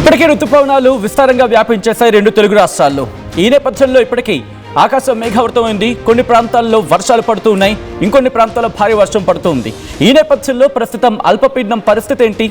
ఇప్పటికే ఋతుపవనాలు విస్తారంగా వ్యాపించేశాయి రెండు తెలుగు రాష్ట్రాల్లో. ఈ నేపథ్యంలో ఇప్పటికీ ఆకాశం మేఘావృతమైంది. కొన్ని ప్రాంతాల్లో వర్షాలు పడుతూ ఉన్నాయి, ఇంకొన్ని ప్రాంతాల్లో భారీ వర్షం పడుతుంది. ఈ నేపథ్యంలో ప్రస్తుతం అల్పపీడనం పరిస్థితి ఏంటి?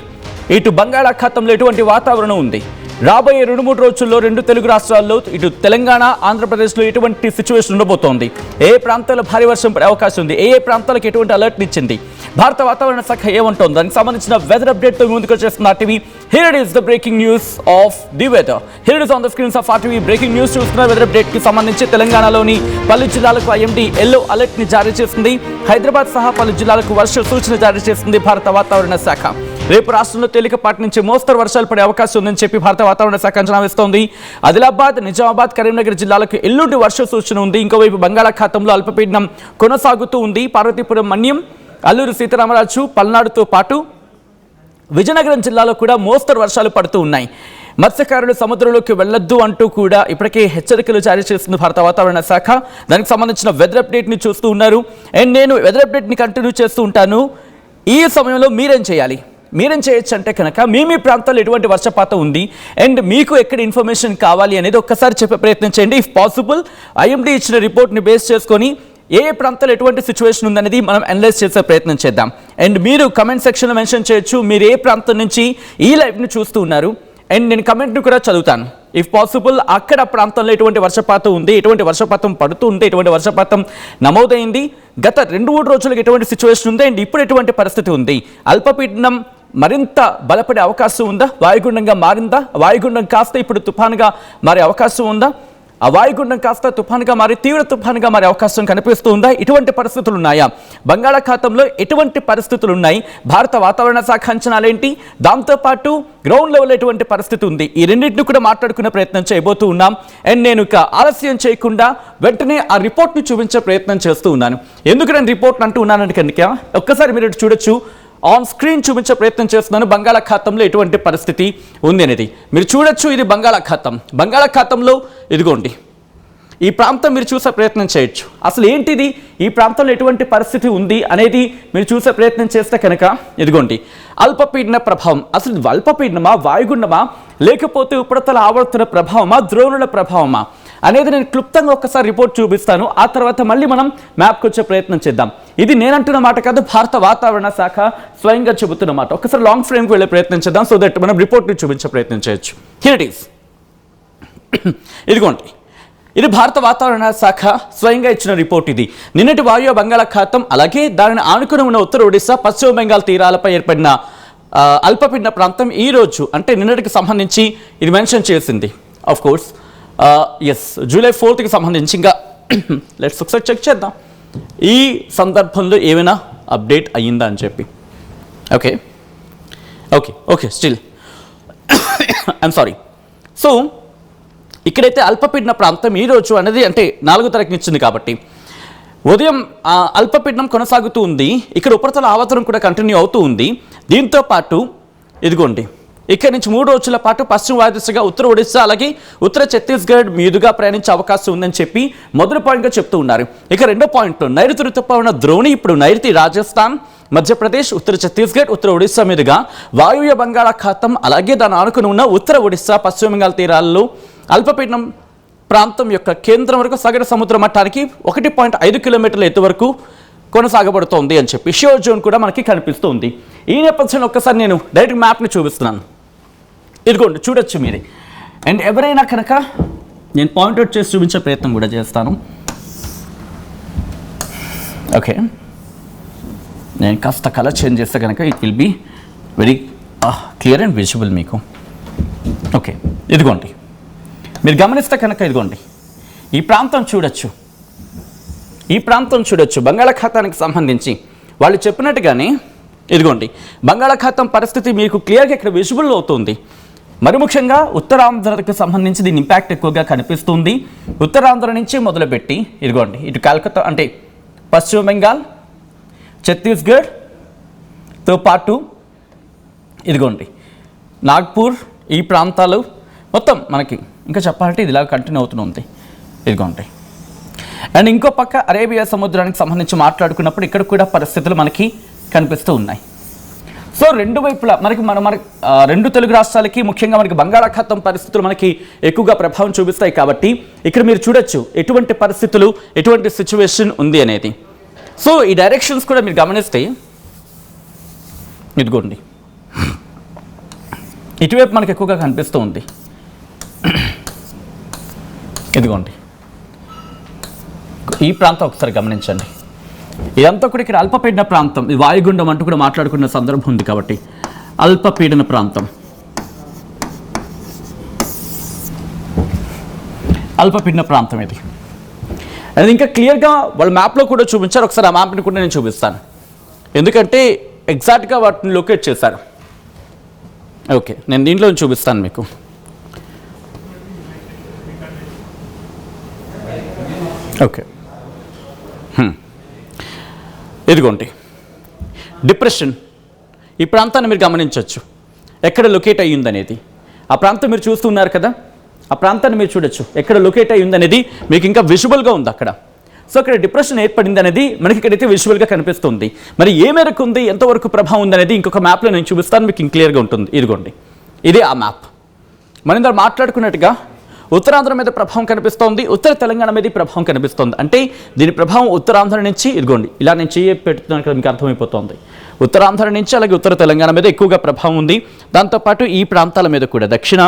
ఇటు బంగాళాఖాతంలో ఎటువంటి వాతావరణం ఉంది? రాబోయే 2-3 రోజుల్లో రెండు తెలుగు రాష్ట్రాల్లో ఇటు తెలంగాణ, ఆంధ్రప్రదేశ్లో ఎటువంటి సిచ్యువేషన్ ఉండబోతోంది? ఏ ప్రాంతాల్లో భారీ వర్షం పడే అవకాశం ఉంది? ఏ ప్రాంతాలకు ఎటువంటి అలర్ట్ ఇచ్చింది భారత వాతావరణ శాఖ ఏమంటోంది? దానికి సంబంధించిన వెదర్ అప్డేట్ తో ముందుకు వచ్చేస్తున్న TV. Here it is the breaking news of the weather. Here it is on the screens of RTV breaking news. చూస్తున్న వెదర్ అప్డేట్ కి సంబంధించి తెలంగాణలోని పలు జిల్లాలకు IMD ఎల్లో అలర్ట్ ని జారీ చేసింది. హైదరాబాద్ సహా పలు జిల్లాలకు వర్ష సూచన జారీ చేసింది భారత వాతావరణ శాఖ. రేపు రాష్ట్రంలో తేలికపాటి నుంచి మోస్తరు వర్షాలు పడే అవకాశం ఉందని చెప్పి భారత వాతావరణ శాఖ అంచనా వేస్తోంది. ఆదిలాబాద్, నిజామాబాద్, కరీంనగర్ జిల్లాలకు ఎల్లుండి వర్ష సూచన ఉంది. ఇంకోవైపు బంగాళాఖాతంలో అల్పపీడనం కొనసాగుతూ ఉంది. పార్వతీపురం, మన్యం, అల్లూరు సీతారామరాజు, పల్నాడుతో పాటు విజయనగరం జిల్లాలో కూడా మోస్తరు వర్షాలు పడుతూ ఉన్నాయి. మత్స్యకారులు సముద్రంలోకి వెళ్లొద్దు అంటూ కూడా ఇప్పటికే హెచ్చరికలు జారీ చేస్తుంది భారత వాతావరణ శాఖ. దానికి సంబంధించిన వెదర్ అప్డేట్ని చూస్తూ ఉన్నారు. అండ్ నేను వెదర్ అప్డేట్ని కంటిన్యూ చేస్తూ ఉంటాను. ఈ సమయంలో మీరేం చేయాలి? మీరేం చేయొచ్చు అంటే కనుక మీ ప్రాంతాల్లో ఎటువంటి వర్షపాతం ఉంది అండ్ మీకు ఎక్కడ ఇన్ఫర్మేషన్ కావాలి అనేది ఒక్కసారి చెప్పే ప్రయత్నం చేయండి. ఇఫ్ పాసిబుల్ IMD ఇచ్చిన రిపోర్ట్ని బేస్ చేసుకొని ఏ ప్రాంతాల్లో ఎటువంటి సిచ్యువేషన్ ఉందనేది మనం అనలైజ్ చేసే ప్రయత్నం చేద్దాం. అండ్ మీరు కమెంట్ సెక్షన్లో మెన్షన్ చేయొచ్చు మీరు ఏ ప్రాంతం నుంచి ఈ లైవ్ని చూస్తూ ఉన్నారు. అండ్ నేను కమెంట్ని కూడా చదువుతాను. ఇఫ్ పాసిబుల్ అక్కడ ప్రాంతంలో ఎటువంటి వర్షపాతం ఉంది, ఎటువంటి వర్షపాతం పడుతూ ఉంటే, ఎటువంటి వర్షపాతం నమోదైంది, గత 2-3 రోజులకు ఎటువంటి సిచ్యువేషన్ ఉంది అండ్ ఇప్పుడు ఎటువంటి పరిస్థితి ఉంది, అల్పపీడనం మరింత బలపడే అవకాశం ఉందా, వాయుగుండంగా మారిందా, వాయుగుండం కాస్త ఇప్పుడు తుఫానుగా మారే అవకాశం ఉందా, ఆ వాయుగుండం కాస్త తుఫానుగా మారి తీవ్ర తుఫానుగా మారే అవకాశం కనిపిస్తూ ఉందా, ఇటువంటి పరిస్థితులు ఉన్నాయా, బంగాళాఖాతంలో ఎటువంటి పరిస్థితులు ఉన్నాయి, భారత వాతావరణ శాఖ అంచనాలేంటి, దాంతోపాటు గ్రౌండ్ లెవెల్ ఎటువంటి పరిస్థితి ఉంది, ఈ రెండింటిని కూడా మాట్లాడుకునే ప్రయత్నం చేయబోతూ ఉన్నాం. అండ్ నేను ఇక ఆలస్యం చేయకుండా వెంటనే ఆ రిపోర్ట్ని చూపించే ప్రయత్నం చేస్తూ ఉన్నాను. ఎందుకు నేను రిపోర్ట్ అంటూ ఉన్నానంటే కనుక ఒక్కసారి మీరు చూడొచ్చు, ఆన్ స్క్రీన్ చూపించే ప్రయత్నం చేస్తున్నాను. బంగాళాఖాతంలో ఎటువంటి పరిస్థితి ఉంది అనేది మీరు చూడొచ్చు. ఇది బంగాళాఖాతంలో ఇదిగోండి ఈ ప్రాంతం మీరు చూసే ప్రయత్నం చేయొచ్చు. అసలు ఏంటిది, ఈ ప్రాంతంలో ఎటువంటి పరిస్థితి ఉంది అనేది మీరు చూసే ప్రయత్నం చేస్తే కనుక ఇదిగోండి అల్పపీడన ప్రభావం. అసలు అల్పపీడనమా, వాయుగుండమా, లేకపోతే ఉపరితల ఆవర్తన ప్రభావమా, ద్రోణుల ప్రభావమా అనేది నేను క్లుప్తంగా ఒక్కసారి రిపోర్ట్ చూపిస్తాను. ఆ తర్వాత మళ్ళీ మనం మ్యాప్కి వచ్చే ప్రయత్నం చేద్దాం. ఇది నేనంటున్న మాట కాదు, భారత వాతావరణ శాఖ స్వయంగా చెబుతున్న మాట. ఒకసారి లాంగ్ ఫ్రేమ్కి వెళ్ళే ప్రయత్నం చేద్దాం, సో దట్ మనం రిపోర్ట్ని చూపించే ప్రయత్నం చేయొచ్చు. Here it is. ఇదిగోండి ఇది భారత వాతావరణ శాఖ స్వయంగా ఇచ్చిన రిపోర్ట్. ఇది నిన్నటి వాయు బంగాళాఖాతం అలాగే దానిని ఆనుకుని ఉన్న ఉత్తర ఒడిశా, పశ్చిమ బెంగాల్ తీరాలపై ఏర్పడిన అల్పపీడన ప్రాంతం ఈ రోజు అంటే నిన్నటికి సంబంధించి ఇది మెన్షన్ చేసింది. Of course yes, July 4th సంబంధించి ఇంకా లెట్స్ ఒకసారి చెక్ చేద్దాం ఈ సందర్భంలో ఏమైనా అప్డేట్ అయ్యిందా అని చెప్పి. Okay still I'm sorry. So ఇక్కడైతే అల్పపీడన ప్రాంతం ఈరోజు అనేది అంటే 4వ తారీఖున ఇచ్చింది కాబట్టి ఉదయం అల్పపీడనం కొనసాగుతూ ఉంది. ఇక్కడ ఉపరితల ఆవర్తనం కూడా కంటిన్యూ అవుతూ ఉంది. దీంతో పాటు ఇదిగోండి ఇక్కడ నుంచి 3 రోజుల పాటు పశ్చిమ వాయుదిశగా ఉత్తర ఒడిశా అలాగే ఉత్తర ఛత్తీస్గఢ్ మీదుగా ప్రయాణించే అవకాశం ఉందని చెప్పి మొదటి పాయింట్గా చెప్తూ ఉన్నారు. ఇక రెండో పాయింట్లో నైరుతి ఋతుపవన ద్రోణి ఇప్పుడు నైరుతి రాజస్థాన్, మధ్యప్రదేశ్, ఉత్తర ఛత్తీస్గఢ్, ఉత్తర ఒడిశా మీదుగా వాయువ్య బంగాళాఖాతం అలాగే దాని ఆనుకుని ఉన్న ఉత్తర ఒడిశా, పశ్చిమ బెంగాల్ తీరాల్లో అల్పపీడనం ప్రాంతం యొక్క కేంద్రం వరకు సగటు సముద్ర మట్టానికి 1.5 కిలోమీటర్ల ఎత్తు వరకు కొనసాగబడుతోంది అని చెప్పి షియర్ జోన్ కూడా మనకి కనిపిస్తుంది. ఈ నేపథ్యంలో ఒక్కసారి నేను డైరెక్ట్ మ్యాప్ని చూపిస్తున్నాను. ఇదిగోండి చూడొచ్చు మీరే. అండ్ ఎవరైనా కనుక నేను పాయింట్అవుట్ చేసి చూపించే ప్రయత్నం కూడా చేస్తాను. ఓకే, నేను కాస్త కలర్ చేంజ్ చేస్తే కనుక it will be very clear and visible మీకు. ఓకే, ఇదిగోండి మీరు గమనిస్తే కనుక ఇదిగోండి ఈ ప్రాంతం చూడొచ్చు. బంగాళాఖాతానికి సంబంధించి వాళ్ళు చెప్పినట్టుగానే ఇదిగోండి బంగాళాఖాతం పరిస్థితి మీకు క్లియర్గా ఇక్కడ విజిబుల్ అవుతుంది. మరి ముఖ్యంగా ఉత్తరాంధ్రకు సంబంధించి దీని ఇంపాక్ట్ ఎక్కువగా కనిపిస్తుంది. ఉత్తరాంధ్ర నుంచి మొదలుపెట్టి ఇదిగోండి ఇటు కలకత్తా అంటే పశ్చిమ బెంగాల్, ఛత్తీస్గఢ్తో పాటు ఇదిగోండి నాగ్పూర్, ఈ ప్రాంతాలు మొత్తం మనకి ఇంకా చెప్పాలంటే ఇది ఇలా కంటిన్యూ అవుతుంది. ఇదిగోండి అండ్ ఇంకో పక్క అరేబియా సముద్రానికి సంబంధించి మాట్లాడుకున్నప్పుడు ఇక్కడ కూడా పరిస్థితులు మనకి కనిపిస్తూ ఉన్నాయి. సో రెండు వైపులా మనకి రెండు తెలుగు రాష్ట్రాలకి ముఖ్యంగా మనకి బంగాళాఖాతం పరిస్థితులు మనకి ఎక్కువగా ప్రభావం చూపిస్తాయి కాబట్టి ఇక్కడ మీరు చూడొచ్చు ఎటువంటి పరిస్థితులు, ఎటువంటి సిచ్యువేషన్ ఉంది అనేది. సో ఈ డైరెక్షన్స్ కూడా మీరు గమనిస్తే ఇదిగోండి ఇటువైపు మనకి ఎక్కువగా కనిపిస్తూ ఉంది. ఇదిగోండి ఈ ప్రాంతం ఒకసారి గమనించండి. ఇదంతా కూడా ఇక్కడ అల్పపీడన ప్రాంతం, ఈ వాయుగుండం అంటూ కూడా మాట్లాడుకున్న సందర్భం ఉంది కాబట్టి అల్పపీడన ప్రాంతం, అల్పపీడన ప్రాంతం ఇది. అది ఇంకా క్లియర్గా వాళ్ళ మ్యాప్లో కూడా చూపించారు. ఒకసారి ఆ మ్యాప్ని కూడా నేను చూపిస్తాను, ఎందుకంటే ఎగ్జాక్ట్గా వాటిని లొకేట్ చేశారు. ఓకే, నేను దీంట్లో చూపిస్తాను మీకు. ఓకే, ఇదిగోండి డిప్రెషన్. ఈ ప్రాంతాన్ని మీరు గమనించవచ్చు ఎక్కడ లొకేట్ అయ్యిందనేది. ఆ ప్రాంతం మీరు చూస్తున్నారు కదా, ఆ ప్రాంతాన్ని మీరు చూడొచ్చు ఎక్కడ లొకేట్ అయ్యిందనేది మీకు ఇంకా విజువల్గా ఉంది అక్కడ. సో అక్కడ డిప్రెషన్ ఏర్పడింది అనేది మనకి ఇక్కడైతే విజువల్గా కనిపిస్తుంది. మరి ఏ మేరకు ఉంది, ఎంతవరకు ప్రభావం ఉందనేది ఇంకొక మ్యాప్లో నేను చూపిస్తాను, మీకు క్లియర్గా ఉంటుంది. ఇదిగోండి ఇదే ఆ మ్యాప్. మనం ఇందులో మాట్లాడుకున్నట్టుగా ఉత్తరాంధ్ర మీద ప్రభావం కనిపిస్తోంది, ఉత్తర తెలంగాణ మీద ప్రభావం కనిపిస్తోంది. అంటే దీని ప్రభావం ఉత్తరాంధ్ర నుంచి ఇదిగోండి ఇలా నేను పెడుతున్నాను కదా, మీకు అర్థమైపోతుంది. ఉత్తరాంధ్ర నుంచి అలాగే ఉత్తర తెలంగాణ మీద ఎక్కువగా ప్రభావం ఉంది. దాంతోపాటు ఈ ప్రాంతాల మీద కూడా దక్షిణ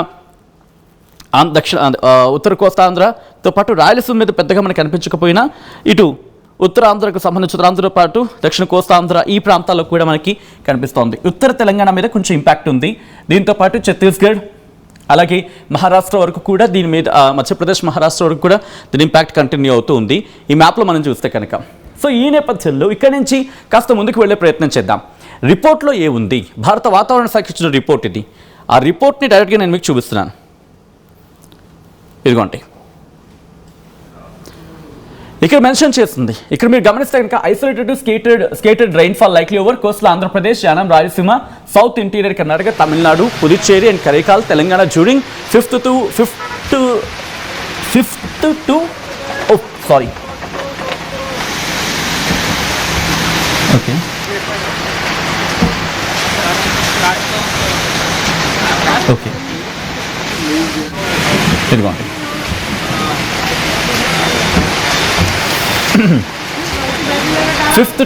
ఉత్తర కోస్తాంధ్రతో పాటు రాయలసీమ మీద పెద్దగా మనకు కనిపించకపోయినా ఇటు ఉత్తరాంధ్రకు సంబంధించి ఉత్తరాంధ్రతో పాటు దక్షిణ కోస్తాంధ్ర ఈ ప్రాంతాల్లో కూడా మనకి కనిపిస్తోంది. ఉత్తర తెలంగాణ మీద కొంచెం ఇంపాక్ట్ ఉంది. దీంతోపాటు ఛత్తీస్గఢ్ అలాగే మహారాష్ట్ర వరకు కూడా దీని మీద, మధ్యప్రదేశ్ మహారాష్ట్ర వరకు కూడా దీని ఇంపాక్ట్ కంటిన్యూ అవుతూ ఉంది ఈ మ్యాప్లో మనం చూస్తే కనుక. సో ఈ నేపథ్యంలో ఇక్కడి నుంచి కాస్త ముందుకు వెళ్ళే ప్రయత్నం చేద్దాం. రిపోర్ట్లో ఏముంది, భారత వాతావరణ శాఖ ఇచ్చిన రిపోర్ట్ ఇది. ఆ రిపోర్ట్ని డైరెక్ట్గా నేను మీకు చూపిస్తున్నాను. ఇదిగోండి ఇక్కడ మెన్షన్ చేస్తుంది. ఇక్కడ మీరు గమనిస్తే కనుక isolated scattered rainfall likely over coastal Andhra Pradesh, Yanam, Rayalaseema, south interior Karnataka, Tamil Nadu, Puducherry and Karaikal, Telangana during 5th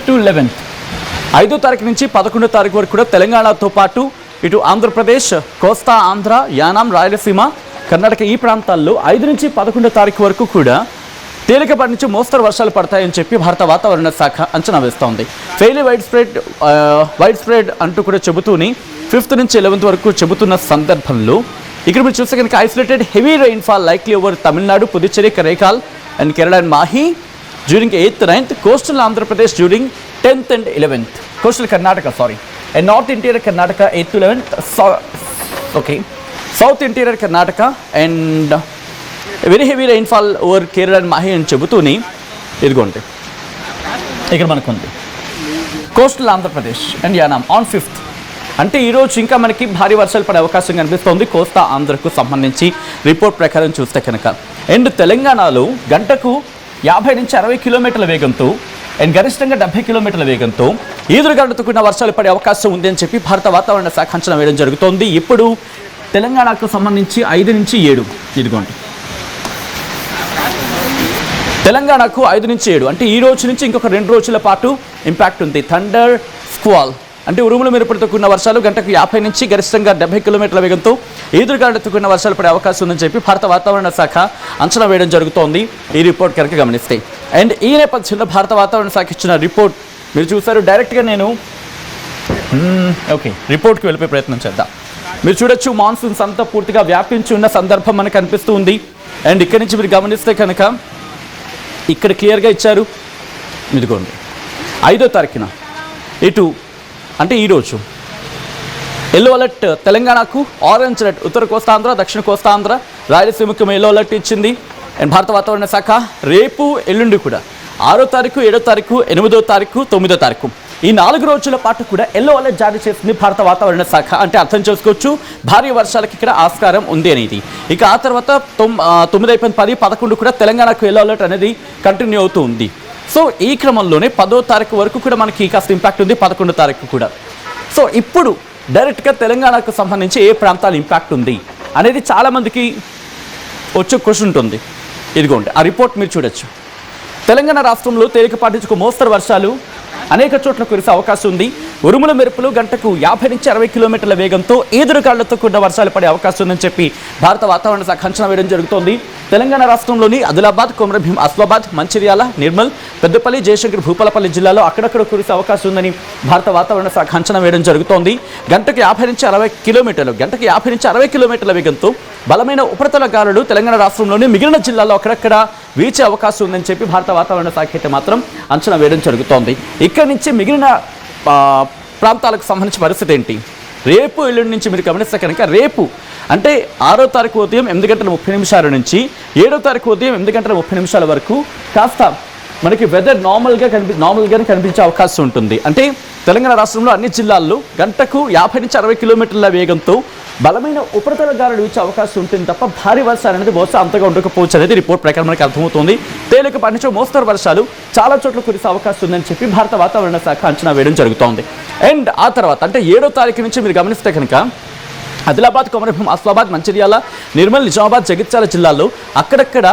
to 11th 5వ తారీఖు నుంచి 11వ తారీఖు వరకు కూడా తెలంగాణతో పాటు ఇటు ఆంధ్రప్రదేశ్, కోస్తా ఆంధ్ర, యానాం, రాయలసీమ, కర్ణాటక ఈ ప్రాంతాల్లో 5 నుంచి 11వ తారీఖు వరకు కూడా తేలికపాటి నుంచి మోస్తరు వర్షాలు పడతాయని చెప్పి భారత వాతావరణ శాఖ అంచనా వేస్తోంది. ఫెయిలీ వైడ్ స్ప్రెడ్ అంటూ కూడా చెబుతూని 5th నుంచి 11th వరకు చెబుతున్న సందర్భంలో ఇక్కడ మీరు చూస్తే కనుక isolated heavy rainfall likely over Tamil Nadu, Puducherry, Karaikal and Kerala and Mahe during 8th, 9th, coastal Andhra Pradesh during 10th and 11th, coastal Karnataka and North Interior Karnataka 8th to 11th, South Interior Karnataka and very heavy rainfall over Kerala and Mahi అని చెబుతూని ఇదిగోండి ఇక్కడ మనకు ఉంది coastal Andhra Pradesh and Yanam on 5th. అంటే ఈరోజు ఇంకా మనకి భారీ వర్షాలు పడే అవకాశం కనిపిస్తోంది కోస్తా ఆంధ్రకు సంబంధించి రిపోర్ట్ ప్రకారం చూస్తే కనుక. అండ్ తెలంగాణలో గంటకు 50 నుంచి 60 కిలోమీటర్ల వేగంతో అండ్ గరిష్టంగా 70 కిలోమీటర్ల వేగంతో ఈదురుగాలులతో కూడిన వర్షాలు పడే అవకాశం ఉంది అని చెప్పి భారత వాతావరణ శాఖ అంచనా వేయడం జరుగుతోంది. ఇప్పుడు తెలంగాణకు సంబంధించి 5 నుంచి 7 ఇదిగోండి తెలంగాణకు 5 నుంచి 7 అంటే ఈ రోజు నుంచి ఇంకొక 2 రోజుల పాటు ఇంపాక్ట్ ఉంది. థండర్ స్క్వాల్ అంటే ఉరుములు మెరుపులతో కూడిన వర్షాలు గంటకు 50 నుంచి గరిష్టంగా 70 కిలోమీటర్ల వేగంతో ఈదురుగాలులతో కూడిన వర్షాలు పడే అవకాశం ఉందని చెప్పి భారత వాతావరణ శాఖ అంచనా వేయడం జరుగుతోంది ఈ రిపోర్ట్ కనుక గమనిస్తే. అండ్ ఈ నేపథ్యంలో భారత వాతావరణ శాఖ ఇచ్చిన రిపోర్ట్ మీరు చూసారు. డైరెక్ట్గా నేను రిపోర్ట్కి వెళ్ళిపోయే ప్రయత్నం చేద్దాం. మీరు చూడొచ్చు మాన్సూన్స్ అంతా పూర్తిగా వ్యాపించి ఉన్న సందర్భం మనకు కనిపిస్తూ ఉంది. అండ్ ఇక్కడి నుంచి మీరు గమనిస్తే కనుక ఇక్కడ క్లియర్గా ఇచ్చారు. ఇదిగోండి 5వ తారీఖున ఇటు అంటే ఈరోజు ఎల్లో అలర్ట్ తెలంగాణకు, ఆరెంజ్ అలర్ట్ ఉత్తర కోస్తాంధ్ర, దక్షిణ కోస్తాంధ్ర, రాయలసీమకు ఎల్లో అలర్ట్ ఇచ్చింది. అండ్ భారత వాతావరణ శాఖ రేపు ఎల్లుండి కూడా 6వ తారీఖు, 7వ తారీఖు, 8వ తారీఖు, 9వ తారీఖు ఈ 4 రోజుల పాటు కూడా ఎల్లో అలర్ట్ జారీ చేసింది భారత వాతావరణ శాఖ. అంటే అర్థం చేసుకోవచ్చు భారీ వర్షాలకి ఇక్కడ ఆస్కారం ఉంది అనేది. ఇక ఆ తర్వాత 9 అయిపోయిన 10, 11 కూడా తెలంగాణకు ఎల్లో అలర్ట్ అనేది కంటిన్యూ అవుతూ ఉంది. సో ఈ క్రమంలోనే 10వ తారీఖు వరకు కూడా మనకి కాస్త ఇంపాక్ట్ ఉంది, 11వ తారీఖు కూడా. సో ఇప్పుడు డైరెక్ట్గా తెలంగాణకు సంబంధించి ఏ ప్రాంతాల ఇంపాక్ట్ ఉంది అనేది చాలామందికి వచ్చే క్వశ్చన్ ఉంటుంది. ఇదిగోండి ఆ రిపోర్ట్ మీరు చూడొచ్చు. తెలంగాణ రాష్ట్రంలో తేలికపాటి మోస్తరు వర్షాలు అనేక చోట్ల కురిసే అవకాశం ఉంది. ఉరుముల మెరుపులు గంటకు 50 నుంచి 60 కిలోమీటర్ల వేగంతో ఈదురుగాళ్లతో కూడిన వర్షాలు పడే అవకాశం ఉందని చెప్పి భారత వాతావరణ శాఖ అంచనా వేయడం జరుగుతోంది. తెలంగాణ రాష్ట్రంలోని ఆదిలాబాద్, కొమరంభీం, ఆసిఫాబాద్, మంచిర్యాల, నిర్మల్, పెద్దపల్లి, జయశంకర్, భూపాలపల్లి జిల్లాలో అక్కడక్కడ కురిసే అవకాశం ఉందని భారత వాతావరణ శాఖ అంచనా వేయడం జరుగుతోంది. గంటకు 50 నుంచి 60 కిలోమీటర్ల వేగంతో బలమైన ఉపరితల గాలులు తెలంగాణ రాష్ట్రంలోని మిగిలిన జిల్లాల్లో అక్కడక్కడ వీచే అవకాశం ఉందని చెప్పి భారత వాతావరణ శాఖ అయితే మాత్రం అంచనా వేయడం జరుగుతోంది. ఇక్కడి నుంచి మిగిలిన ప్రాంతాలకు సంబంధించిన పరిస్థితి ఏంటి? రేపు ఎల్లుండి నుంచి మీరు గమనిస్తే కనుక రేపు అంటే 6వ తారీఖు ఉదయం 8 గంటల 30 నిమిషాల నుంచి 7వ తారీఖు ఉదయం 8 గంటల 30 నిమిషాల వరకు కాస్త మనకి వెదర్ నార్మల్గానే కనిపించే అవకాశం ఉంటుంది. అంటే తెలంగాణ రాష్ట్రంలో అన్ని జిల్లాల్లో గంటకు 50 నుంచి 60 కిలోమీటర్ల వేగంతో బలమైన ఉపరితల గాలులు వీచే అవకాశం ఉంటుంది తప్ప భారీ వర్షాలు అనేది బహుశా అంతగా ఉండకపోవచ్చు అనేది రిపోర్ట్ ప్రకారం మనకు అర్థమవుతుంది. తేలికపాటి నుంచి మోస్తరు వర్షాలు చాలా చోట్ల కురిసే అవకాశం ఉందని చెప్పి భారత వాతావరణ శాఖ అంచనా వేయడం జరుగుతోంది. అండ్ ఆ తర్వాత అంటే 7వ తారీఖు నుంచి మీరు గమనిస్తే కనుక ఆదిలాబాద్, కొమరంభీం, ఆసిఫాబాద్, మంచిర్యాల, నిర్మల్, నిజామాబాద్, జగిత్యాల జిల్లాల్లో అక్కడక్కడ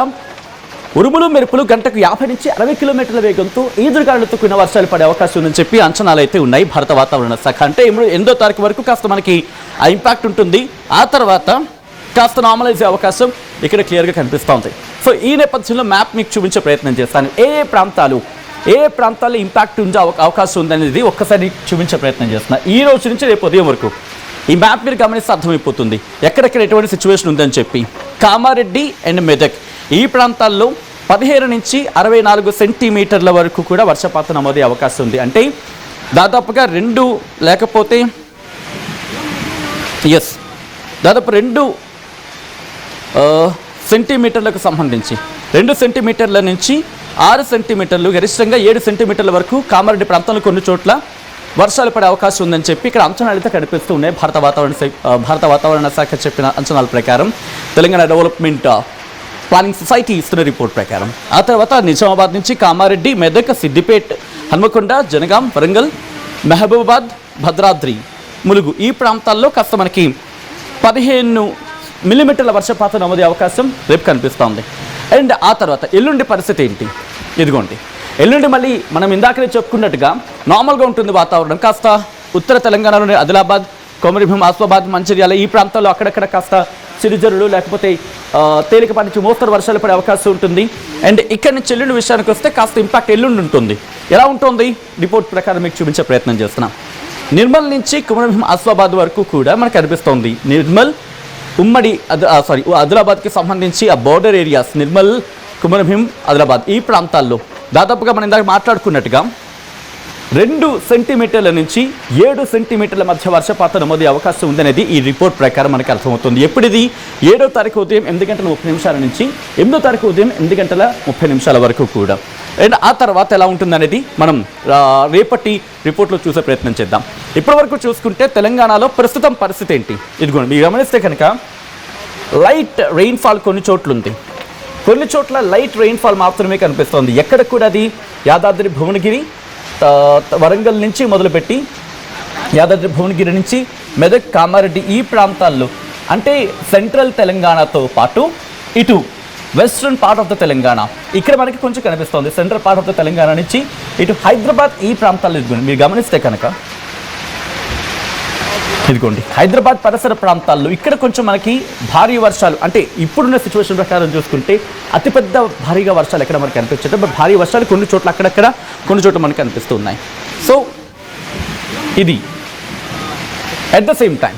ఉరుములు మెరుపులు గంటకు 50 నుంచి 60 కిలోమీటర్ల వేగంతో ఈదురుగాలులతో కూడిన వర్షాలు పడే అవకాశం ఉందని చెప్పి అంచనాలు అయితే ఉన్నాయి భారత వాతావరణ శాఖ. అంటే 8వ తారీఖు వరకు కాస్త మనకి ఆ ఇంపాక్ట్ ఉంటుంది. ఆ తర్వాత కాస్త నార్మలైజ్ అయ్యే అవకాశం ఇక్కడ క్లియర్గా కనిపిస్తోంది. సో ఈ నేపథ్యంలో మ్యాప్ మీకు చూపించే ప్రయత్నం చేస్తాను. ఏ ప్రాంతాల్లో ఇంపాక్ట్ ఉండే అవకాశం ఉందనేది ఒక్కసారి చూపించే ప్రయత్నం చేస్తున్నా. ఈ రోజు నుంచి రేపు ఉదయం వరకు ఈ మ్యాప్ మీరు గమనిస్తే అర్థమైపోతుంది ఎక్కడెక్కడ ఎటువంటి సిచ్యువేషన్ ఉందని చెప్పి. కామారెడ్డి అండ్ మెదక్ ఈ ప్రాంతాల్లో 15 నుంచి 64 సెంటీమీటర్ల వరకు కూడా వర్షపాతం నమోదే అవకాశం ఉంది. అంటే దాదాపుగా 2 లేకపోతే దాదాపు 2 సెంటీమీటర్లకు సంబంధించి 2 సెంటీమీటర్ల నుంచి 6 సెంటీమీటర్లు గరిష్టంగా 7 సెంటీమీటర్ల వరకు కామారెడ్డి ప్రాంతంలో కొన్ని చోట్ల వర్షాలు పడే అవకాశం ఉందని చెప్పి ఇక్కడ అంచనాలు అయితే కనిపిస్తూ ఉన్నాయి. భారత వాతావరణ శాఖ చెప్పిన అంచనాల ప్రకారం తెలంగాణ డెవలప్మెంట్ ప్లానింగ్ సొసైటీ ఇస్తున్న రిపోర్ట్ ప్రకారం. ఆ తర్వాత నిజామాబాద్ నుంచి కామారెడ్డి, మెదక్, సిద్దిపేట్, హన్మకొండ, జనగాం, వరంగల్, మహబూబాబాద్, భద్రాద్రి, ములుగు ఈ ప్రాంతాల్లో కాస్త మనకి 15 మిల్లీమీటర్ల వర్షపాతం నమోదే అవకాశం రేపు కనిపిస్తోంది. అండ్ ఆ తర్వాత ఎల్లుండి పరిస్థితి ఏంటి? ఇదిగోండి ఎల్లుండి మళ్ళీ మనం ఇందాకనే చెప్పుకున్నట్టుగా నార్మల్గా ఉంటుంది వాతావరణం. కాస్త ఉత్తర తెలంగాణలోని ఆదిలాబాద్, కొమరంభీం, ఆసిఫాబాద్, మంచిర్యాల ఈ ప్రాంతాల్లో అక్కడక్కడ కాస్త చిరుజరులు లేకపోతే తేలికపాటి నుంచి మోస్తరు వర్షాలు పడే అవకాశం ఉంటుంది. అండ్ ఇక్కడి నుంచి ఎల్లుండి విషయానికి వస్తే కాస్త ఇంపాక్ట్ ఎల్లుండి ఉంటుంది. ఎలా ఉంటుంది రిపోర్ట్ ప్రకారం మీకు చూపించే ప్రయత్నం చేస్తున్నాం. నిర్మల్ నుంచి కొమరంభీం, ఆసిఫాబాద్ వరకు కూడా మనకు కనిపిస్తోంది. నిర్మల్ ఉమ్మడి ఆదిలాబాద్కి సంబంధించి ఆ బోర్డర్ ఏరియాస్ నిర్మల్, కొమరంభీం, ఆదిలాబాద్ ఈ ప్రాంతాల్లో దాదాపుగా మనం ఇందాక మాట్లాడుకున్నట్టుగా 2 సెంటీమీటర్ల నుంచి 7 సెంటీమీటర్ల మధ్య వర్షపాతం నమోదే అవకాశం ఉందనేది ఈ రిపోర్ట్ ప్రకారం మనకు అర్థమవుతుంది. ఎప్పుడిది 7వ తారీఖు ఉదయం 8 గంటల 30 నిమిషాల నుంచి 8వ తారీఖు ఉదయం 8 గంటల 30 నిమిషాల వరకు కూడా. అండ్ ఆ తర్వాత ఎలా ఉంటుందనేది మనం రేపటి రిపోర్ట్లో చూసే ప్రయత్నం చేద్దాం. ఇప్పటివరకు చూసుకుంటే తెలంగాణలో ప్రస్తుతం పరిస్థితి ఏంటి? ఇదిగోండి మీరు గమనిస్తే కనుక లైట్ రెయిన్ఫాల్ కొన్ని చోట్ల ఉంది. కొన్ని చోట్ల లైట్ రెయిన్ఫాల్ మాత్రమే కనిపిస్తోంది. ఎక్కడ కూడా అది యాదాద్రి భువనగిరి, వరంగల్ నుంచి మొదలుపెట్టి యాదాద్రి భువనగిరి నుంచి మెదక్, కామారెడ్డి ఈ ప్రాంతాల్లో అంటే సెంట్రల్ తెలంగాణతో పాటు ఇటు western part of the Telangana ఇక్కడ మనకి కొంచెం కనిపిస్తోంది. Central part of the Telangana నుంచి ఇటు హైదరాబాద్ ఈ ప్రాంతాల్లో మీరు గమనిస్తే కనుక ఇదిగోండి హైదరాబాద్ పరిసర ప్రాంతాల్లో ఇక్కడ కొంచెం మనకి భారీ వర్షాలు అంటే ఇప్పుడున్న సిచ్యువేషన్ ప్రకారం చూసుకుంటే అతిపెద్ద భారీగా వర్షాలు ఎక్కడ మనకి కనిపించదు. బట్ భారీ వర్షాలు కొన్ని చోట్ల అక్కడక్కడ కొన్ని చోట్ల మనకు కనిపిస్తున్నాయి. సో ఇది అట్ ద సేమ్ టైం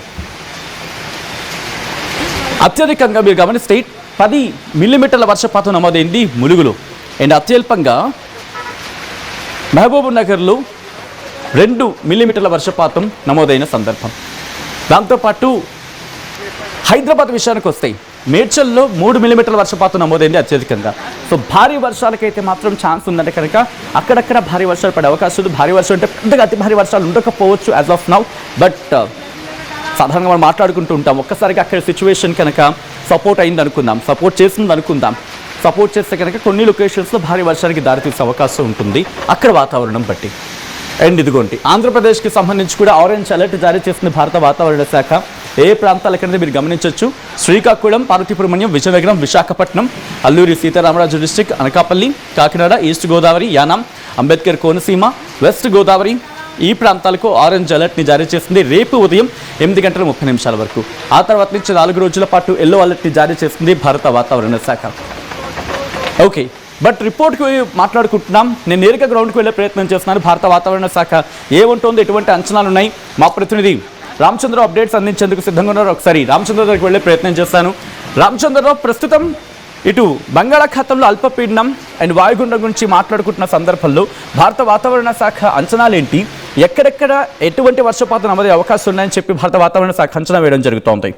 అత్యధికంగా మీరు గమనిస్తే 10 మిల్లీమీటర్ల వర్షపాతం నమోదైంది ములుగులో. అండ్ అత్యల్పంగా మహబూబ్ నగర్లో 2 మిల్లీమీటర్ల వర్షపాతం నమోదైన సందర్భం. దాంతోపాటు హైదరాబాద్ విషయానికి వస్తే మేడ్చల్లో 3 మిల్లీమీటర్ల వర్షపాతం నమోదైంది అత్యధికంగా. సో భారీ వర్షాలకైతే మాత్రం ఛాన్స్ ఉందంటే కనుక అక్కడక్కడ భారీ వర్షాలు పడే అవకాశం ఉంది. భారీ వర్షం అంటే పెద్దగా అతి భారీ వర్షాలు ఉండకపోవచ్చు యాజ్ ఆఫ్ నౌ. బట్ సాధారణంగా మనం మాట్లాడుకుంటూ ఉంటాం. ఒక్కసారిగా అక్కడ సిచ్యువేషన్ కనుక సపోర్ట్ అయింది అనుకుందాం, సపోర్ట్ చేస్తుంది అనుకుందాం. సపోర్ట్ చేస్తే కనుక కొన్ని లొకేషన్స్లో భారీ వర్షానికి దారితీసే అవకాశం ఉంటుంది అక్కడ వాతావరణం బట్టి. అండ్ ఇదిగోండి ఆంధ్రప్రదేశ్కి సంబంధించి కూడా ఆరెంజ్ అలర్ట్ జారీ చేస్తుంది భారత వాతావరణ శాఖ. ఏ ప్రాంతాల కింద మీరు గమనించవచ్చు, Srikakulam, Parvathipuram, Vizianagaram, Visakhapatnam, Alluri Sitaramaraju district, Anakapalli, Kakinada, east Godavari, Yanam, Ambedkar Konaseema, west Godavari ఈ ప్రాంతాలకు ఆరెంజ్ అలర్ట్ని జారీ చేస్తుంది రేపు ఉదయం 8:30 వరకు. ఆ తర్వాత నుంచి 4 రోజుల పాటు ఎల్లో అలర్ట్ని జారీ చేస్తుంది భారత వాతావరణ శాఖ. ఓకే, బట్ రిపోర్ట్కి మాట్లాడుకుంటున్నాం. నేను నేరుగా గ్రౌండ్కి వెళ్ళే ప్రయత్నం చేస్తున్నాను. భారత వాతావరణ శాఖ ఏముంటుందో, ఎటువంటి అంచనాలు ఉన్నాయి, మా ప్రతినిధి రామచంద్రరావు అప్డేట్స్ అందించేందుకు సిద్ధంగా ఉన్నారు. ఒకసారి రామచంద్ర దగ్గరికి వెళ్ళే ప్రయత్నం చేస్తాను. రామచంద్రరావు, ప్రస్తుతం ఇటు బంగాళాఖాతంలో అల్పపీడనం అండ్ వాయుగుండం గురించి మాట్లాడుకుంటున్న సందర్భంలో భారత వాతావరణ శాఖ అంచనాలు ఏంటి, ఎక్కడెక్కడ ఎటువంటి వర్షపాతం నమోదే అవకాశం ఉన్నాయని చెప్పి భారత వాతావరణ శాఖ అంచనా వేయడం జరుగుతోంది?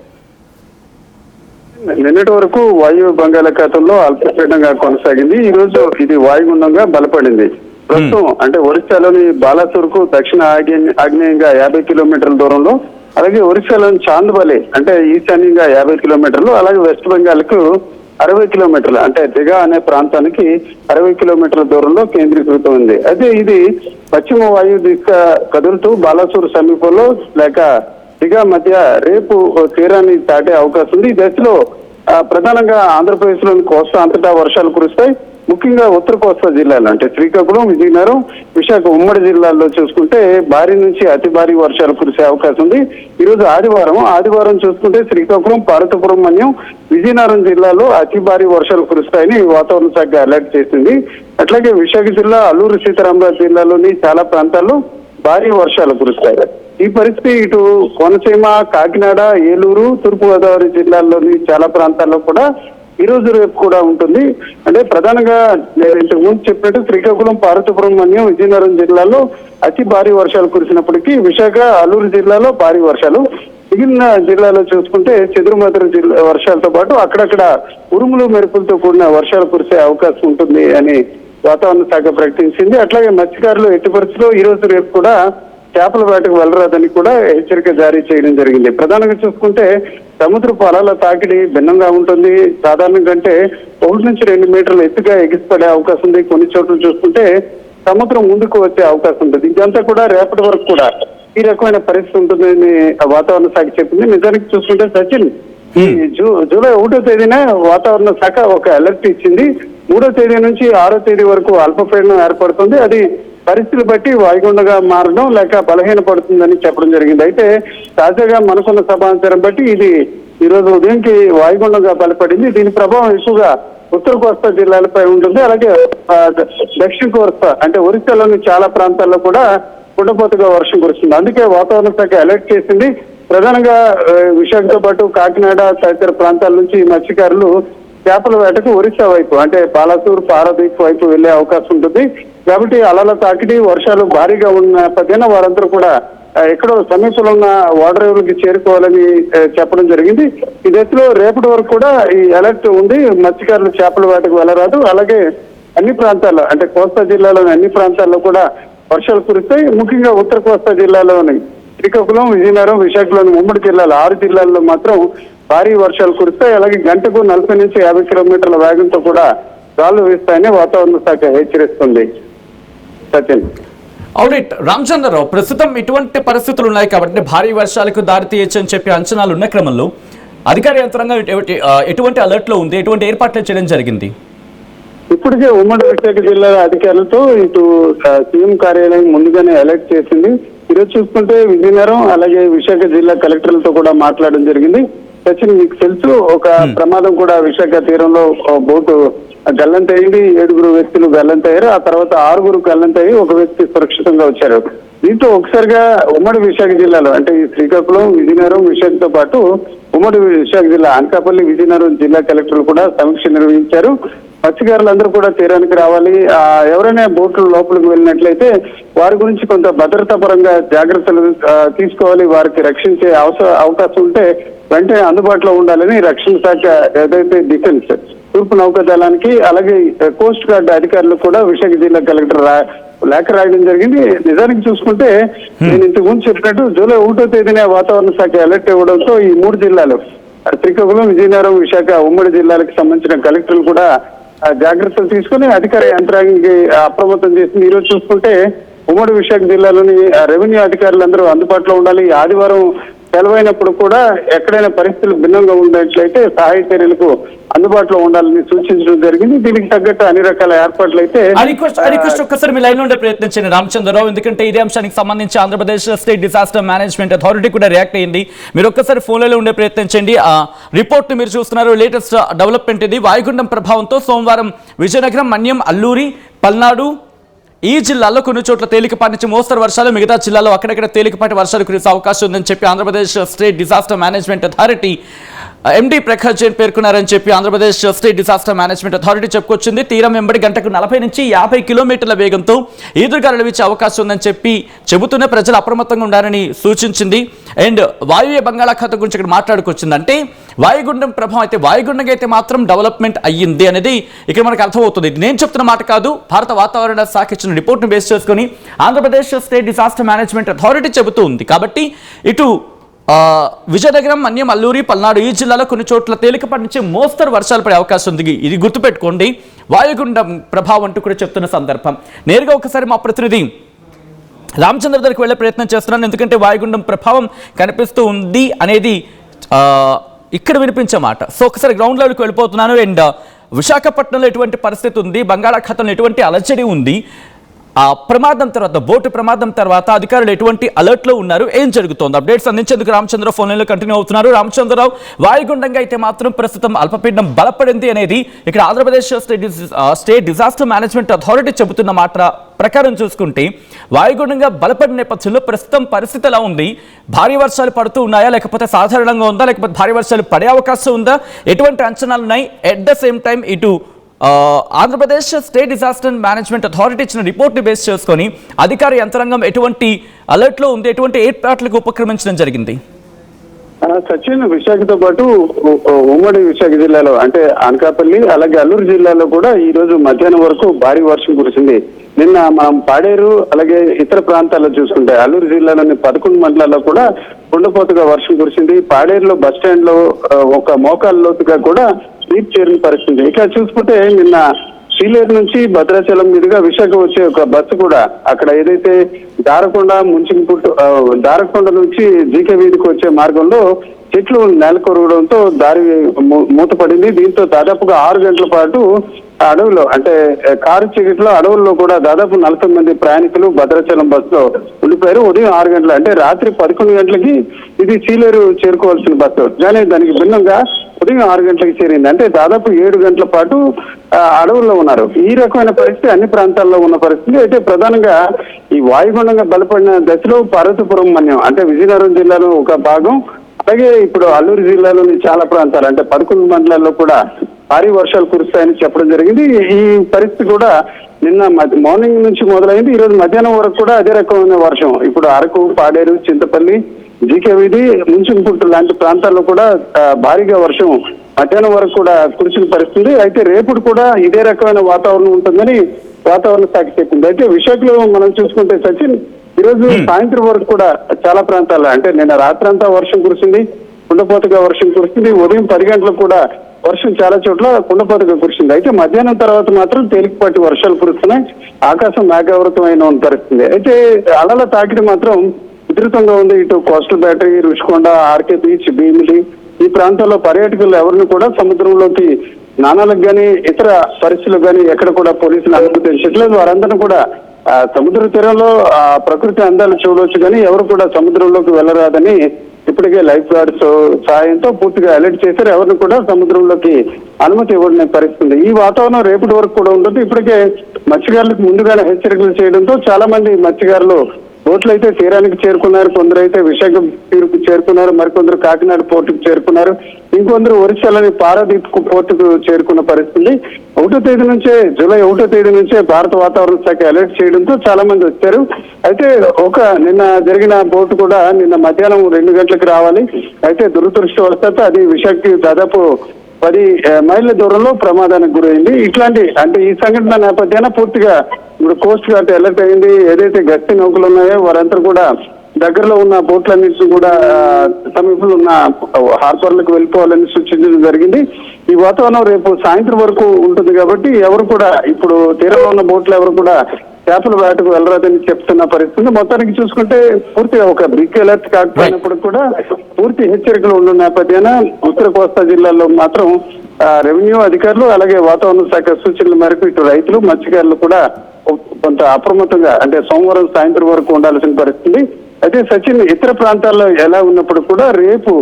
నిన్నటి వరకు వాయు బంగాళాఖాతంలో అల్పపీడనంగా కొనసాగింది. ఈ రోజు ఇది వాయుగుండంగా బలపడింది. ప్రస్తుతం అంటే ఒరిస్సాలోని బాలాసూర్కు దక్షిణ ఆగ్నేయంగా 50 కిలోమీటర్ల దూరంలో, అలాగే ఒరిస్సాలోని చాంద్బలే అంటే ఈశాన్యంగా 50 కిలోమీటర్లు, అలాగే వెస్ట్ బెంగాల్కు 60 కిలోమీటర్లు అంటే దిగా అనే ప్రాంతానికి 60 కిలోమీటర్ల దూరంలో కేంద్రీకృతం ఉంది. అయితే ఇది పశ్చిమ వాయు దిశ కదులుతూ బాలాసూర్ సమీపంలో లేక దిగా మధ్య రేపు తీరాన్ని దాటే అవకాశం ఉంది. ఈ దశలో ప్రధానంగా ఆంధ్రప్రదేశ్ లోని కోస్తా అంతటా వర్షాలు కురుస్తాయి. ముఖ్యంగా ఉత్తర కోస్తా జిల్లాలు అంటే శ్రీకాకుళం, విజయనగరం, విశాఖ ఉమ్మడి జిల్లాల్లో చూసుకుంటే భారీ నుంచి అతి భారీ వర్షాలు కురిసే అవకాశం ఉంది. ఈ రోజు ఆదివారం చూసుకుంటే శ్రీకాకుళం, పార్వతీపురం, మన్యం, విజయనగరం జిల్లాలో అతి భారీ వర్షాలు కురుస్తాయని వాతావరణ శాఖ అలర్ట్ చేసింది. అట్లాగే విశాఖ జిల్లా, అల్లూరు సీతారామరాజు జిల్లాలోని చాలా ప్రాంతాల్లో భారీ వర్షాలు కురుస్తాయి. ఈ పరిస్థితి ఇటు కోనసీమ, కాకినాడ, ఏలూరు, తూర్పుగోదావరి జిల్లాల్లోని చాలా ప్రాంతాల్లో కూడా ఈ రోజు రేపు కూడా ఉంటుంది. అంటే ప్రధానంగా నేను ఇంతకు ముందు చెప్పినట్టు శ్రీకాకుళం, పార్వతీపురం, మన్యం, విజయనగరం జిల్లాలో అతి భారీ వర్షాలు కురిసినప్పటికీ విశాఖ, అల్లూరు జిల్లాలో భారీ వర్షాలు, మిగిలిన జిల్లాలో చూసుకుంటే చెదురుమదురు వర్షాలతో పాటు అక్కడక్కడ ఉరుములు మెరుపులతో కూడిన వర్షాలు కురిసే అవకాశం ఉంటుంది అని వాతావరణ శాఖ ప్రకటించింది. అట్లాగే మత్స్యకారులు ఎట్టి పరిస్థితుల్లో ఈ రోజు రేపు కూడా చేపల వేటకు వెళ్ళరాదని కూడా హెచ్చరిక జారీ చేయడం జరిగింది. ప్రధానంగా చూసుకుంటే సముద్రపు అలల తాకిడి భిన్నంగా ఉంటుంది. సాధారణం కంటే 1 నుంచి 2 మీటర్ల ఎత్తుగా ఎగిసిపడే అవకాశం ఉంది. కొన్ని చోట్ల చూసుకుంటే సముద్రం ముందుకు వచ్చే అవకాశం ఉంటుంది. ఇదంతా కూడా రేపటి వరకు కూడా ఈ రకమైన పరిస్థితి ఉంటుందని వాతావరణ శాఖ చెప్పింది. నిజానికి చూసుకుంటే సచిన్, ఈ జూలై 1వ తేదీన వాతావరణ శాఖ ఒక అలర్ట్ ఇచ్చింది. 3వ తేదీ నుంచి 6వ తేదీ వరకు అల్పపీడనం ఏర్పడుతుంది. అది పరిస్థితులు బట్టి వాయుగుండగా మారడం లేక బలహీన పడుతుందని చెప్పడం జరిగింది. అయితే తాజాగా మనకున్న సమాచారం బట్టి ఇది ఈ రోజు ఉదయంకి వాయుగుండంగా బలపడింది. దీని ప్రభావం ఎక్కువగా ఉత్తర కోస్తా జిల్లాలపై ఉంటుంది. అలాగే దక్షిణ కోస్తా అంటే ఒరిస్సాలోని చాలా ప్రాంతాల్లో కూడా కుండపోతగా వర్షం కురుస్తుంది. అందుకే వాతావరణ శాఖ అలర్ట్ చేసింది. ప్రధానంగా విశాఖతో పాటు కాకినాడ తదితర ప్రాంతాల నుంచి మత్స్యకారులు చేపల వేటకు ఒరిస్సా వైపు అంటే బాలాసూర్, పారాదీప్ వైపు వెళ్లే అవకాశం ఉంటుంది. కాబట్టి అలల తాకిడి, వర్షాలు భారీగా ఉన్న నేపథ్యంలో వారందరూ కూడా ఎక్కడో సమీపంలో ఉన్న ఓడరేవులకి చేరుకోవాలని చెప్పడం జరిగింది. ఈ దశలో రేపటి వరకు కూడా ఈ అలర్ట్ ఉంది. మత్స్యకారులు చేపల వేటకు వెళ్ళరాదు. అలాగే అన్ని ప్రాంతాల్లో అంటే కోస్తా జిల్లాలోని అన్ని ప్రాంతాల్లో కూడా వర్షాలు కురుస్తాయి. ముఖ్యంగా ఉత్తర కోస్తా జిల్లాలోని శ్రీకాకుళం, విజయనగరం, విశాఖలోని ఉమ్మడి జిల్లాలు 6 జిల్లాల్లో మాత్రం భారీ వర్షాలు కురుస్తాయి. అలాగే గంటకు 40 నుంచి 50 కిలోమీటర్ల వేగంతో కూడా గాలులు వీస్తాయని వాతావరణ శాఖ హెచ్చరిస్తుంది. సచిన్. ఆల్రైట్ రామచంద్రరావు, ప్రస్తుతం ఇటువంటి పరిస్థితులు ఉన్నాయి కాబట్టి భారీ వర్షాలకు దారితీయచ్చు అని చెప్పి అంచనాలు ఉన్న క్రమంలో అధికార యంత్రాంగం ఎటువంటి అలర్ట్ లో ఉంది, ఎటువంటి ఏర్పాట్లు చేయడం జరిగింది? ఇప్పటికే ఉమ్మడి విశాఖ జిల్లా అధికారులతో ఇటు సీఎం కార్యాలయం ముందుగానే అలర్ట్ చేసింది. ఈరోజు చూసుకుంటే విజయనగరం అలాగే విశాఖ జిల్లా కలెక్టర్లతో కూడా మాట్లాడడం జరిగింది. సచిన్, మీకు తెలుసు ఒక ప్రమాదం కూడా విశాఖ తీరంలో బోటు గల్లంతయింది. 7 వ్యక్తులు గల్లంతయ్యారు. ఆ తర్వాత 6 గల్లంతయ్యి 1 వ్యక్తి సురక్షితంగా వచ్చారు. దీంతో ఒకసారిగా ఉమ్మడి విశాఖ జిల్లాలో అంటే ఈ శ్రీకాకుళం, విజయనగరం, విశాఖతో పాటు ఉమ్మడి విశాఖ జిల్లా అనకాపల్లి, విజయనగరం జిల్లా కలెక్టర్లు కూడా సమీక్ష నిర్వహించారు. మత్స్యకారులందరూ కూడా తీరానికి రావాలి. ఎవరైనా బోట్లు లోపలికి వెళ్ళినట్లయితే వారి గురించి కొంత భద్రతా పరంగా జాగ్రత్తలు తీసుకోవాలి. వారికి రక్షించే అవకాశం ఉంటే వెంటనే అందుబాటులో ఉండాలని రక్షణ శాఖ ఏదైతే డిఫెన్స్ తూర్పు నౌకాదళానికి అలాగే కోస్ట్ గార్డ్ అధికారులు కూడా విశాఖ జిల్లా కలెక్టర్ లేఖ రాయడం జరిగింది. నిజానికి చూసుకుంటే నేను ఇంతకు ముందు చెప్పినట్టు జూలై 1వ తేదీనే వాతావరణ శాఖ అలర్ట్ ఇవ్వడంతో ఈ 3 జిల్లాలు శ్రీకాకుళం, విజయనగరం, విశాఖ ఉమ్మడి జిల్లాలకు సంబంధించిన కలెక్టర్లు కూడా జాగ్రత్తలు తీసుకుని అధికార యంత్రాంగానికి అప్రమత్తం చేసింది. ఈరోజు చూసుకుంటే ఉమ్మడి విశాఖ జిల్లాలోని రెవెన్యూ అధికారులందరూ అందుబాటులో ఉండాలి. ఆదివారం సెలవైనప్పుడు కూడా ఎక్కడైనా పరిస్థితులు భిన్నంగా ఉన్నట్లయితే సహాయ చర్యలకు అందుబాటులో ఉండాలని సూచించడం జరిగింది. దీనికి తగ్గట్టు అన్ని రకాల ఏర్పాట్లు అయితే ఒక్కసారి మీ లైన్ లో ఉండే ప్రయత్నించండి రామచంద్రరావు, ఎందుకంటే ఇదే అంశానికి సంబంధించి Andhra Pradesh state disaster management authority కూడా రియాక్ట్ అయింది. మీరు ఒక్కసారి ఫోన్లలో ఉండే ప్రయత్నించండి. ఆ రిపోర్ట్ ని మీరు చూస్తున్నారు, లేటెస్ట్ డెవలప్మెంట్ ఇది. వాయుగుండం ప్రభావంతో సోమవారం విజయనగరం, మన్యం, అల్లూరి, పల్నాడు ఈ జిల్లాల్లో కొన్ని చోట్ల తేలికపాటి నుంచి మోస్తరు వర్షాలు, మిగతా జిల్లాలో అక్కడక్కడ తేలికపాటి వర్షాలు కురిసే అవకాశం ఉందని చెప్పి Andhra Pradesh state disaster management authority MD Prakash Jain పేర్కొన్నారని చెప్పి Andhra Pradesh state disaster management authority చెప్పుకొచ్చింది. తీరం వెంబడి గంటకు 40 నుంచి 50 కిలోమీటర్ల వేగంతో ఈదురుగాలులు వీచే అవకాశం ఉందని చెప్పి చెబుతూనే ప్రజలు అప్రమత్తంగా ఉండాలని సూచించింది. అండ్ వాయువ్య బంగాళాఖాతం గురించి ఇక్కడ మాట్లాడుకొచ్చింది. అంటే వాయుగుండం ప్రభావం అయితే వాయుగుండంగా అయితే మాత్రం డెవలప్మెంట్ అయ్యింది అనేది ఇక్కడ మనకు అర్థమవుతుంది. ఇది నేను చెప్తున్న మాట కాదు, భారత వాతావరణ శాఖ ఇచ్చిన రిపోర్ట్ను బేస్ చేసుకుని Andhra Pradesh state disaster management authority చెబుతూ ఉంది. కాబట్టి ఇటు విజయనగరం, మన్యం, అల్లూరి, పల్నాడు ఈ జిల్లాలో కొన్ని చోట్ల తేలికపాటి నుంచి మోస్తరు వర్షాలు పడే అవకాశం ఉంది. ఇది గుర్తుపెట్టుకోండి, వాయుగుండం ప్రభావం అంటూ కూడా చెప్తున్న సందర్భం. నేరుగా ఒకసారి మా ప్రతినిధి రామచంద్ర దగ్గరికి వెళ్ళే ప్రయత్నం చేస్తున్నాను, ఎందుకంటే వాయుగుండం ప్రభావం కనిపిస్తూ ఉంది అనేది ఇక్కడ వినిపించే మాట. సో ఒకసారి గ్రౌండ్ లెవెల్కి వెళ్ళిపోతున్నాను. అండ్ విశాఖపట్నంలో ఎటువంటి పరిస్థితి ఉంది, బంగాళాఖాతంలో ఎటువంటి అలజడి ఉంది, ఆ ప్రమాదం తర్వాత, బోటు ప్రమాదం తర్వాత అధికారులు ఎటువంటి అలర్ట్ లో ఉన్నారు, ఏం జరుగుతోంది, అప్డేట్స్ అందించేందుకు రామచంద్రరావు ఫోన్ లైన్లో కంటిన్యూ అవుతున్నారు. రామచంద్రరావు, వాయుగుండంగా అయితే మాత్రం ప్రస్తుతం అల్పపీడనం బలపడింది అనేది ఇక్కడ Andhra Pradesh state disaster management authority చెబుతున్న మాట ప్రకారం చూసుకుంటే వాయుగుండంగా బలపడిన నేపథ్యంలో ప్రస్తుతం పరిస్థితి ఎలా ఉంది? భారీ వర్షాలు పడుతూ ఉన్నాయా, లేకపోతే సాధారణంగా ఉందా, లేకపోతే భారీ వర్షాలు పడే అవకాశం ఉందా, ఎటువంటి అంచనాలు ఉన్నాయి? ఎట్ ద సేమ్ టైం ఇటు Andhra Pradesh state disaster management authority ఇచ్చిన రిపోర్ట్ని బేస్ చేసుకొని అధికార యంత్రాంగం ఎటువంటి అలర్ట్లో ఉంది, ఎటువంటి ఏర్పాట్లకు ఉపక్రమించడం జరిగింది? సచిన్, విశాఖతో పాటు ఉమ్మడి విశాఖ జిల్లాలో అంటే అనకాపల్లి అలాగే అల్లూరు జిల్లాలో కూడా ఈ రోజు మధ్యాహ్నం వరకు భారీ వర్షం కురిసింది. నిన్న మనం పాడేరు అలాగే ఇతర ప్రాంతాల్లో చూసుకుంటే అల్లూరు జిల్లాలోని 11 మండలాల్లో కూడా కుండపోతగా వర్షం కురిసింది. పాడేరులో బస్ స్టాండ్ లో ఒక మోకాళ్ళ లోతుగా కూడా నీరు చేరిన పరిస్థితి. ఇక చూసుకుంటే నిన్న శ్రీలేరు నుంచి భద్రాచలం మీదుగా విశాఖ వచ్చే ఒక బస్సు కూడా అక్కడ ఏదైతే దారకొండ నుంచి జీకే వీధికి వచ్చే మార్గంలో చెట్లు నెలకొరగడంతో దారి మూతపడింది. దీంతో దాదాపుగా 6 గంటల పాటు అడవుల్లో అంటే కారు చీకట్లో అడవుల్లో కూడా దాదాపు 40 మంది ప్రయాణికులు భద్రాచలం బస్సులో ఉండిపోయారు. ఉదయం 6 గంటలు అంటే రాత్రి 11 గంటలకి ఇది సీలేరు చేరుకోవాల్సిన బస్సు, కానీ దానికి భిన్నంగా ఉదయం 6 గంటలకు చేరింది. అంటే దాదాపు 7 గంటల పాటు అడవుల్లో ఉన్నారు. ఈ రకమైన పరిస్థితి అన్ని ప్రాంతాల్లో ఉన్న పరిస్థితి. అయితే ప్రధానంగా ఈ వాయుగుండంగా బలపడిన దశలో పార్వతీపురం, మన్యం అంటే విజయనగరం జిల్లాలో ఒక భాగం, అలాగే ఇప్పుడు అల్లూరు జిల్లాలోని చాలా ప్రాంతాలు అంటే 11 మండలాల్లో కూడా భారీ వర్షాలు కురుస్తాయని చెప్పడం జరిగింది. ఈ పరిస్థితి కూడా నిన్న మార్నింగ్ నుంచి మొదలైంది. ఈ రోజు మధ్యాహ్నం వరకు కూడా అదే రకమైన వర్షం. ఇప్పుడు అరకు, పాడేరు, చింతపల్లి, జీకే వీధి, ముంచుంపుట్టు లాంటి ప్రాంతాల్లో కూడా భారీగా వర్షం మధ్యాహ్నం వరకు కూడా కురిసిన పరిస్థితి. అయితే రేపు కూడా ఇదే రకమైన వాతావరణం ఉంటుందని వాతావరణ శాఖ చెప్పింది. అయితే విశాఖలో మనం చూసుకుంటే సచిన్, ఈరోజు సాయంత్రం వరకు కూడా చాలా ప్రాంతాల్లో అంటే నిన్న రాత్రి అంతా వర్షం కురిసింది, కుండపోతగా వర్షం కురిసింది. ఉదయం 10 గంటలకు కూడా వర్షం చాలా చోట్ల కుండపోతగా కురిసింది. అయితే మధ్యాహ్నం తర్వాత మాత్రం తేలికపాటి వర్షాలు కురుస్తున్నాయి, ఆకాశం మేఘావృతమైన పరిస్థితి. అయితే అలల తాకిడి మాత్రం విస్తృతంగా ఉంది. ఇటు coastal battery, Rushikonda, RK beach, Bheemili ఈ ప్రాంతాల్లో పర్యాటకులు ఎవరిని కూడా సముద్రంలోకి స్నానాలకు కానీ ఇతర పరిస్థితులకు కానీ ఎక్కడ కూడా పోలీసులు అనుమతించట్లేదు. వారందరూ కూడా సముద్ర తీరంలో ప్రకృతి అందాలు చూడవచ్చు, కానీ ఎవరు కూడా సముద్రంలోకి వెళ్ళరాదని ఇప్పటికే లైఫ్ గార్డ్స్ సహాయంతో పూర్తిగా అలర్ట్ చేశారు. ఎవరిని కూడా సముద్రంలోకి అనుమతి ఇవ్వడమే పరిస్థితి. ఈ వాతావరణం రేపటి వరకు కూడా ఉంటుంది. ఇప్పటికే మత్స్యకారులకు ముందుగానే హెచ్చరికలు చేయడంతో చాలా మంది మత్స్యకారులు బోట్లు అయితే తీరానికి చేరుకున్నారు. కొందరు అయితే విశాఖ తీరుకు చేరుకున్నారు, మరికొందరు కాకినాడ పోర్టుకు చేరుకున్నారు, ఇంకొందరు ఒరిస్సాలోని పారాదీప్ పోర్టుకు చేరుకున్న పరిస్థితి. 1వ తేదీ నుంచే, జూలై 1వ తేదీ నుంచే భారత వాతావరణ శాఖ అలర్ట్ చేయడంతో చాలా మంది వచ్చారు. అయితే నిన్న జరిగిన బోటు కూడా నిన్న మధ్యాహ్నం 2 గంటలకు రావాలి. అయితే దురదృష్టవశాత్తు అది విశాఖకి దాదాపు 10 మైళ్ళ దూరంలో ప్రమాదానికి గురైంది. అంటే ఈ సంఘటన నేపథ్యాన పూర్తిగా ఇప్పుడు కోస్ట్ గార్డ్ అలర్ట్ అయింది. ఏదైతే గస్తీ నౌకలు ఉన్నాయో వారంతా కూడా దగ్గరలో ఉన్న బోట్లన్నింటినీ కూడా సమీపంలో ఉన్న హార్బర్లకు వెళ్ళిపోవాలని సూచించడం జరిగింది. ఈ వాతావరణం రేపు సాయంత్రం వరకు ఉంటుంది కాబట్టి ఎవరు కూడా ఇప్పుడు తీరంలో ఉన్న బోట్లు ఎవరు కూడా చేపల వేటకు వెళ్ళరాదని చెప్తున్న పరిస్థితి. మొత్తానికి చూసుకుంటే పూర్తిగా ఒక బిగ్ అలర్ట్ కాకపోయినప్పుడు కూడా పూర్తి హెచ్చరికలు ఉన్న నేపథ్యాన ఉత్తర కోస్తా జిల్లాల్లో మాత్రం రెవెన్యూ అధికారులు అలాగే వాతావరణ శాఖ సూచనల మేరకు ఇటు రైతులు మత్స్యకారులు కూడా కొంత అప్రమత్తంగా అంటే సోమవారం సాయంత్రం వరకు ఉండాల్సిన పరిస్థితి. అయితే సచిన్ ఇతర ప్రాంతాల్లో ఎలా ఉన్నప్పుడు కూడా రేపు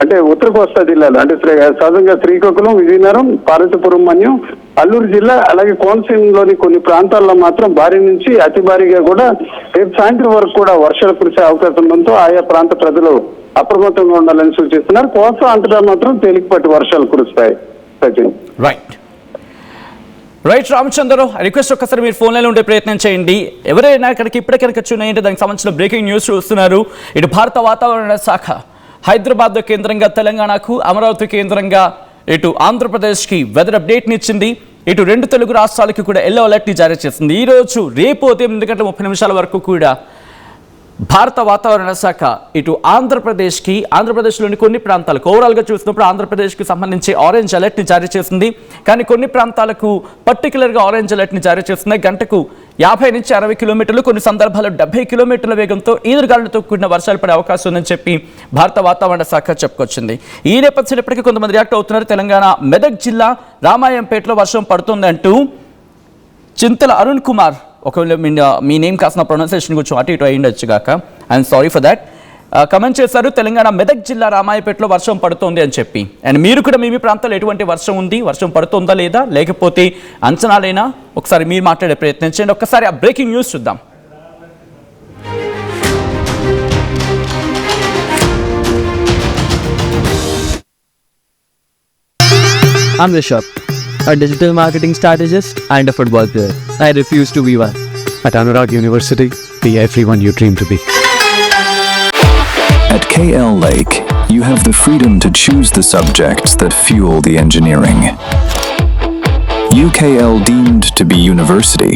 అంటే ఉత్తర కోస్తా జిల్లాలో అంటే సహజంగా శ్రీకాకుళం, విజయనగరం, పార్వతీపురం, మన్యం, అల్లూరు జిల్లా అలాగే కోనసీమలోని కొన్ని ప్రాంతాల్లో మాత్రం భారీ నుంచి అతి భారీగా కూడా రేపు సాయంత్రం వరకు కూడా వర్షాలు కురిసే అవకాశం ఉండడంతో ఆయా ప్రాంత ప్రజలు అప్రమత్తంగా ఉండాలని సూచిస్తున్నారు. కోస్తా అంతటా మాత్రం తేలికపాటి వర్షాలు కురుస్తాయి. సచిన్ రైట్ రామచంద్ర, రిక్వెస్ట్ ఒక్కసారి మీరు ఫోన్ లైన్ ఉండే ప్రయత్నం చేయండి. ఎవరైనా ఇక్కడికి ఇప్పటికైనా చూడండి, దానికి సంబంధించిన బ్రేకింగ్ న్యూస్ చూస్తున్నారు. ఇటు భారత వాతావరణ శాఖ హైదరాబాద్ కేంద్రంగా తెలంగాణకు, అమరావతి కేంద్రంగా ఇటు ఆంధ్రప్రదేశ్కి వెదర్ అప్డేట్ని ఇచ్చింది. ఇటు రెండు తెలుగు రాష్ట్రాలకి కూడా ఎల్లో అలర్ట్ని జారీ చేసింది. ఈరోజు రేపు ఉదయం 8:30 వరకు కూడా భారత వాతావరణ శాఖ ఇటు ఆంధ్రప్రదేశ్లోని కొన్ని ప్రాంతాలకు ఓవరాల్గా చూసినప్పుడు ఆంధ్రప్రదేశ్కి సంబంధించి ఆరెంజ్ అలర్ట్ని జారీ చేసింది. కానీ కొన్ని ప్రాంతాలకు పర్టికులర్గా ఆరెంజ్ అలర్ట్ని జారీ చేస్తుంది. గంటకు 50 నుంచి 60 కిలోమీటర్లు, కొన్ని సందర్భాల్లో 70 కిలోమీటర్ల వేగంతో ఈదురుగాలులతో కూడిన వర్షాలు పడే అవకాశం ఉందని చెప్పి భారత వాతావరణ శాఖ చెప్పుకొచ్చింది. ఈ నేపథ్యంలో ఇప్పటికీ కొంతమంది రియాక్ట్ అవుతున్నారు. తెలంగాణ మెదక్ జిల్లా రామాయంపేటలో వర్షం పడుతుంది అంటూ చింతల అరుణ్ కుమార్, ఒకవేళ మీ నేమ్ కాసిన ప్రొనౌన్సియేషన్ కొంచెం అటు ఇటు అయ్యిండొచ్చు కాక, I'm sorry for that, comment చేశారు. తెలంగాణ మెదక్ జిల్లా రామాయపేటలో వర్షం పడుతోంది అని చెప్పి. అండ్ మీరు కూడా మీ ప్రాంతాల్లో ఎటువంటి వర్షం ఉంది, వర్షం పడుతుందా లేదా, లేకపోతే అంచనాలైనా ఒకసారి మీరు మాట్లాడే ప్రయత్నం చేయండి. ఒక్కసారి ఆ బ్రేకింగ్ న్యూస్ చూద్దాం. I'm Rishabh, a digital marketing strategist and a football player. I refuse to be one. At Anurag University, be everyone you dream to be. At KL Lake, you have the freedom to choose the subjects that fuel the engineering. UKL deemed to be university